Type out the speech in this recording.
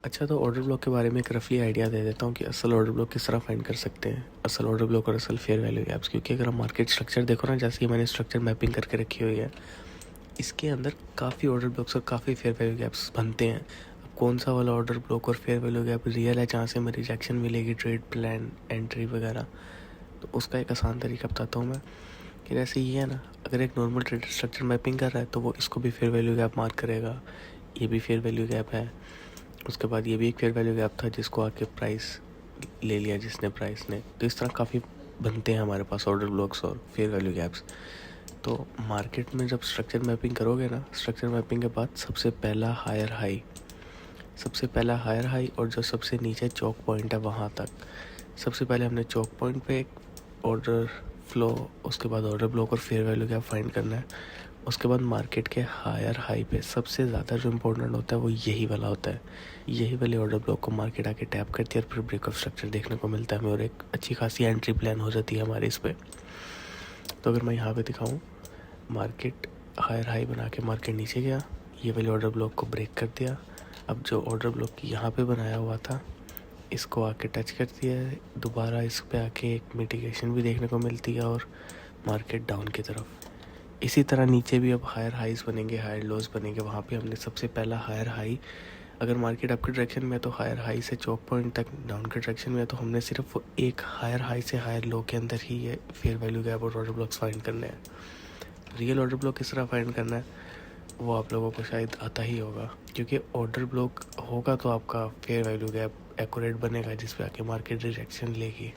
अच्छा, तो order block के बारे में एक रफली आइडिया दे देता हूँ कि असल ऑर्डर ब्लॉक किस तरह फाइंड कर सकते हैं। असल ऑर्डर ब्लॉक और असल फेयर वैल्यू गैप्स, क्योंकि अगर हम मार्केट स्ट्रक्चर देखो ना, जैसे कि मैंने स्ट्रक्चर मैपिंग करके रखी हुई है, इसके अंदर काफ़ी ऑर्डर ब्लॉक्स और काफ़ी फेयर वैल्यू गैप्स बनते हैं। अब कौन सा वाला ऑर्डर ब्लॉक और फेयर वैल्यू गैप रियल है, जहाँ से हमें रिजेक्शन मिलेगी, ट्रेड प्लान एंट्री वगैरह, तो उसका एक आसान तरीका बताता हूँ मैं। कि जैसे ये है ना, अगर एक नॉर्मल ट्रेडर स्ट्रक्चर मैपिंग कर रहा है तो वो इसको भी फेयर वैल्यू गैप मार्क करेगा, ये भी फेयर वैल्यू गैप है। उसके बाद ये भी एक फेयर वैल्यू गैप था जिसको आके प्राइस ले लिया जिसने, प्राइस ने। तो इस तरह काफ़ी बनते हैं हमारे पास ऑर्डर ब्लॉक्स और फेयर वैल्यू गैप्स। तो मार्केट में जब स्ट्रक्चर मैपिंग करोगे ना, स्ट्रक्चर मैपिंग के बाद सबसे पहला हायर हाई, और जो सबसे नीचे चौक पॉइंट है वहाँ तक, सबसे पहले हमने चौक पॉइंट पे एक ऑर्डर फ्लो, उसके बाद ऑर्डर ब्लॉक और फेयर वैल्यू गैप फाइंड करना है। उसके बाद मार्केट के हायर हाई पे सबसे ज़्यादा जो इम्पोर्टेंट होता है वो यही वाला होता है। यही वाले ऑर्डर ब्लॉक को मार्केट आके टैप करती है और फिर ब्रेकअप स्ट्रक्चर देखने को मिलता है हमें, और एक अच्छी खासी एंट्री प्लान हो जाती है हमारे इस पर। तो अगर मैं यहाँ पे दिखाऊँ, मार्केट हायर हाई बना के मार्केट नीचे गया, ये वाले ऑर्डर ब्लॉक को ब्रेक कर दिया। अब जो ऑर्डर ब्लॉक यहाँ पे बनाया हुआ था, इसको आके टच कर दिया है दोबारा, इस पे आके एक मिटिगेशन भी देखने को मिलती है और मार्केट डाउन की तरफ। इसी तरह नीचे भी अब हायर हाइज बनेंगे, हायर लोज बनेंगे। वहाँ पे हमने सबसे पहला हायर हाई, अगर मार्केट अप के डायरेक्शन में है तो हायर हाई से चौक पॉइंट तक, डाउन के डायरेक्शन में है तो हमने सिर्फ एक हायर हाई से हायर लो के अंदर ही ये फेयर वैल्यू गैप और ऑर्डर ब्लॉक्स फाइंड करने हैं। रियल ऑर्डर ब्लॉक किस तरह फाइंड करना है वो आप लोगों को शायद आता ही होगा, क्योंकि ऑर्डर ब्लॉक होगा तो आपका फेयर वैल्यू गैप एक्यूरेट बनेगा, जिस पे आके मार्केट रिजेक्शन लेगी।